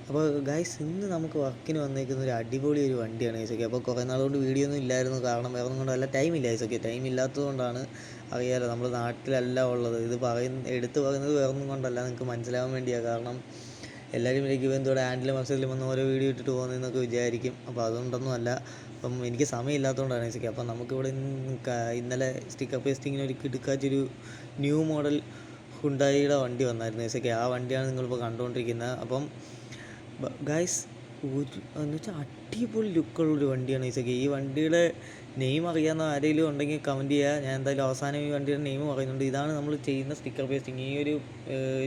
അപ്പോൾ ഗൈസ് ഇന്ന് നമുക്ക് വർക്കിന് വന്നേക്കുന്ന ഒരു അടിപൊളി ഒരു വണ്ടിയാണ് ഗൈസൊക്കെ. അപ്പോൾ കുറേ നാളുകൊണ്ട് വീഡിയോ ഒന്നും ഇല്ലായിരുന്നു, കാരണം വേറെ ഒന്നും കൊണ്ടല്ല, ടൈമില്ല ഗൈസൊക്കെ. ടൈം ഇല്ലാത്തത് കൊണ്ടാണ്. അറിയാലോ നമ്മൾ നാട്ടിലല്ല ഉള്ളത്. ഇത് എടുത്ത് പറയുന്നത് വേറെ ഒന്നും കൊണ്ടല്ല, നിങ്ങൾക്ക് മനസ്സിലാവാൻ വേണ്ടിയാണ്. കാരണം എല്ലാവരും വിളിക്കും എന്തോടെ ഹാൻഡിൽ മത്സരത്തിൽ വന്ന് ഓരോ വീഡിയോ ഇട്ടിട്ട് പോകുന്നതെന്നൊക്കെ വിചാരിക്കും. അപ്പോൾ അതുകൊണ്ടൊന്നും അല്ല, അപ്പം എനിക്ക് സമയമില്ലാത്തതുകൊണ്ടാണ് ഗൈസൊക്കെ. അപ്പം നമുക്കിവിടെ ഇന്നലെ സ്റ്റിക്കർ പേസ്റ്റിങ്ങിന് ഒരു കിടുക്കാച്ചൊരു ന്യൂ മോഡൽ ഹുണ്ടായിയുടെ വണ്ടി വന്നായിരുന്നു ഗൈസൊക്കെ. ആ വണ്ടിയാണ് നിങ്ങളിപ്പോൾ കണ്ടുകൊണ്ടിരിക്കുന്നത്. അപ്പം ഗായ്സ് എന്ന് വെച്ചാൽ അടിപൊളി ലുക്കുള്ളൊരു വണ്ടിയാണ് ഗൈസൊക്കെ. ഈ വണ്ടിയുടെ നെയിം അറിയാവുന്ന ആരെങ്കിലും ഉണ്ടെങ്കിൽ കമൻറ്റ് ചെയ്യുക. ഞാൻ എന്തായാലും അവസാനം ഈ വണ്ടിയുടെ നെയിം പറയുന്നുണ്ട്. ഇതാണ് നമ്മൾ ചെയ്യുന്ന സ്റ്റിക്കർ പേസ്റ്റിങ്. ഈ ഒരു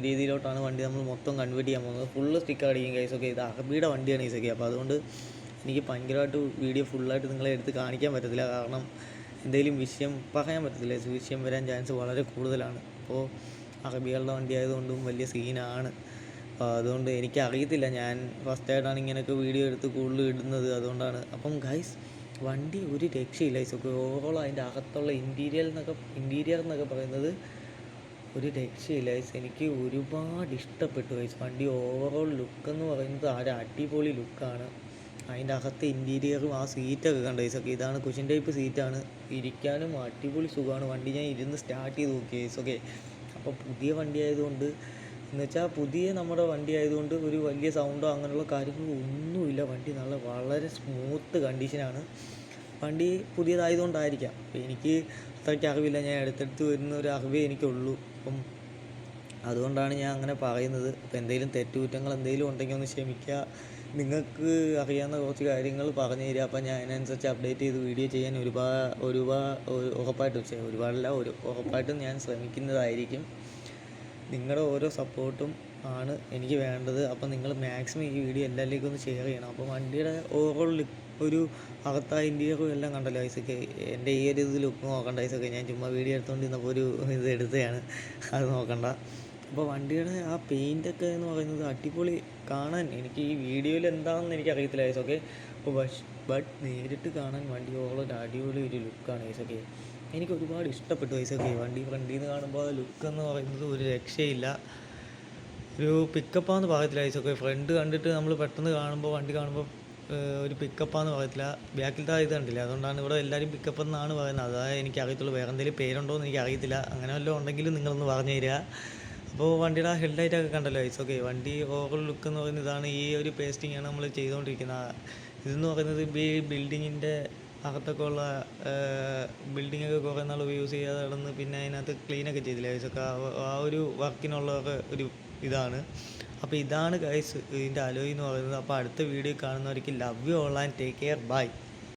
രീതിയിലോട്ടാണ് വണ്ടി നമ്മൾ മൊത്തം കൺവേർട്ട് ചെയ്യാൻ പോകുന്നത്. ഫുള്ള് സ്റ്റിക്കർ അടിക്കും ഗൈസൊക്കെ. ഇത് അറബിയുടെ വണ്ടിയാണ് ഗൈസൊക്കെ. അപ്പോൾ അതുകൊണ്ട് എനിക്ക് ഭയങ്കരമായിട്ട് വീഡിയോ ഫുള്ളായിട്ട് നിങ്ങളെ എടുത്ത് കാണിക്കാൻ പറ്റത്തില്ല, കാരണം എന്തെങ്കിലും വിഷയം പറയാൻ പറ്റത്തില്ല. വിഷയം വരാൻ ചാൻസ് വളരെ കൂടുതലാണ്. അപ്പോൾ അറബികളുടെ വണ്ടി ആയതുകൊണ്ടും വലിയ സീനാണ്. അതുകൊണ്ട് എനിക്കറിയത്തില്ല, ഞാൻ ഫസ്റ്റായിട്ടാണ് ഇങ്ങനെയൊക്കെ വീഡിയോ എടുത്ത് കൂടുതൽ ഇടുന്നത്, അതുകൊണ്ടാണ്. അപ്പം ഗൈസ് വണ്ടി ഒരു രക്ഷയില്ല ഗൈസൊക്കെ. ഓവറോൾ അതിൻ്റെ അകത്തുള്ള ഇൻറ്റീരിയർ എന്നൊക്കെ പറയുന്നത് ഒരു രക്ഷയില്ല ഗൈസ്. എനിക്ക് ഒരുപാട് ഇഷ്ടപ്പെട്ടു ഗൈസ്. വണ്ടി ഓവറോൾ ലുക്കെന്ന് പറയുന്നത് ഒരു അടിപൊളി ലുക്കാണ്. അതിൻ്റെ അകത്തെ ഇൻറ്റീരിയറും ആ സീറ്റൊക്കെ കണ്ട ഗൈസൊക്കെ. ഇതാണ് കുഷൻ ടൈപ്പ് സീറ്റാണ്, ഇരിക്കാനും അടിപൊളി സുഖമാണ്. വണ്ടി ഞാൻ ഇരുന്ന് സ്റ്റാർട്ട് ചെയ്ത് നോക്കി ഗൈസൊക്കെ. അപ്പോൾ പുതിയ വണ്ടി ആയതുകൊണ്ട്, എന്ന് വെച്ചാൽ നമ്മുടെ വണ്ടി ആയതുകൊണ്ട് ഒരു വലിയ സൗണ്ടോ അങ്ങനെയുള്ള കാര്യങ്ങളോ ഒന്നുമില്ല. വണ്ടി വളരെ സ്മൂത്ത് കണ്ടീഷനാണ്. വണ്ടി പുതിയതായതുകൊണ്ടായിരിക്കാം, അപ്പോൾ എനിക്ക് അത്രയ്ക്ക് അറിവില്ല. ഞാൻ അടുത്തടുത്ത് വരുന്ന ഒരു അറിവേ എനിക്കുള്ളൂ. അപ്പം അതുകൊണ്ടാണ് ഞാൻ അങ്ങനെ പറയുന്നത്. അപ്പോൾ എന്തെങ്കിലും തെറ്റുകുറ്റങ്ങൾ എന്തെങ്കിലും ഉണ്ടെങ്കിൽ ഒന്ന് ക്ഷമിക്കുക. നിങ്ങൾക്ക് അറിയാവുന്ന കുറച്ച് കാര്യങ്ങൾ പറഞ്ഞു തരിക. അപ്പോൾ ഞാൻ അതിനനുസരിച്ച് അപ്ഡേറ്റ് ചെയ്ത് വീഡിയോ ചെയ്യാൻ ഉറപ്പായിട്ടും ഞാൻ ശ്രമിക്കുന്നതായിരിക്കും. നിങ്ങളുടെ ഓരോ സപ്പോർട്ടും ആണ് എനിക്ക് വേണ്ടത്. അപ്പോൾ നിങ്ങൾ മാക്സിമം ഈ വീഡിയോ എല്ലാവരിലേക്കും ഒന്ന് ഷെയർ ചെയ്യണം. അപ്പോൾ വണ്ടിയുടെ ഓവറോൾ ഒരു അകത്തായ ഇൻറ്റീരിയറും എല്ലാം കണ്ടല്ലോ ഗൈസൊക്കെ. എൻ്റെ ഈ ഒരു ഇത് ലുക്ക് നോക്കണ്ട ഗൈസൊക്കെ. ഞാൻ ചുമ്മാ വീഡിയോ എടുത്തുകൊണ്ടിരുന്നപ്പോൾ ഒരു ഇത് എടുത്തതാണ്, അത് നോക്കണ്ട. അപ്പോൾ വണ്ടിയുടെ ആ പെയിൻ്റൊക്കെ എന്ന് പറയുന്നത് അടിപൊളി കാണാൻ. എനിക്ക് ഈ വീഡിയോയിൽ എന്താണെന്ന് എനിക്കറിയത്തില്ല ഗൈസൊക്കെ. അപ്പോൾ ബട്ട് നേരിട്ട് കാണാൻ വണ്ടി ഓവറോൾ അടിപൊളി ഒരു ലുക്കാണ് ഗൈസൊക്കെ. എനിക്ക് ഒരുപാട് ഇഷ്ടപ്പെട്ടു ഗൈസൊക്കെ. വണ്ടി ഫ്രണ്ടിൽ നിന്ന് കാണുമ്പോൾ ലുക്ക് എന്ന് പറയുന്നത് ഒരു രക്ഷയില്ല. ഒരു പിക്കപ്പാന്ന് പറയത്തില്ല ഗൈസൊക്കെ. ഫ്രണ്ട് കണ്ടിട്ട് നമ്മൾ പെട്ടെന്ന് കാണുമ്പോൾ, വണ്ടി കാണുമ്പോൾ ഒരു പിക്കപ്പാന്ന് പറയത്തില്ല. ബാക്കിലത്തെ ഇത് കണ്ടില്ല, അതുകൊണ്ടാണ് ഇവിടെ എല്ലാവരും പിക്കപ്പ് എന്നാണ് പറയുന്നത്. അതായത് എനിക്ക് അറിയത്തുള്ളൂ, വേറെ എന്തെങ്കിലും പേരുണ്ടോ എന്ന് എനിക്ക് അറിയത്തില്ല. അങ്ങനെ വല്ലതും ഉണ്ടെങ്കിലും നിങ്ങളൊന്ന് പറഞ്ഞു തരിക. അപ്പോൾ വണ്ടിയുടെ ആ ഹെഡ്ലൈറ്റൊക്കെ കണ്ടല്ലോ ഗൈസൊക്കെ. വണ്ടി ഓവറോൾ ലുക്ക് എന്ന് പറയുന്നത് ഇതാണ്. ഈ ഒരു പേസ്റ്റിങ്ങാണ് നമ്മൾ ചെയ്തുകൊണ്ടിരിക്കുന്നത്. ഇതെന്ന് പറയുന്നത് ബിൽഡിങ്ങിൻ്റെ അകത്തൊക്കെ ഉള്ള ബിൽഡിങ്ങൊക്കെ കുറേ നാൾ യൂസ് ചെയ്യാതെ കിടന്ന് പിന്നെ അതിനകത്ത് ക്ലീനൊക്കെ ചെയ്തില്ല ഗൈസൊക്കെ. ആ ഒരു വർക്കിനുള്ള ഒരു ഇതാണ്. അപ്പോൾ ഇതാണ് ഗൈസ് ഇതിൻ്റെ അലോയ് എന്ന് പറയുന്നത്. അപ്പോൾ അടുത്ത വീഡിയോ കാണുന്നവർക്ക് love you all and take care, by.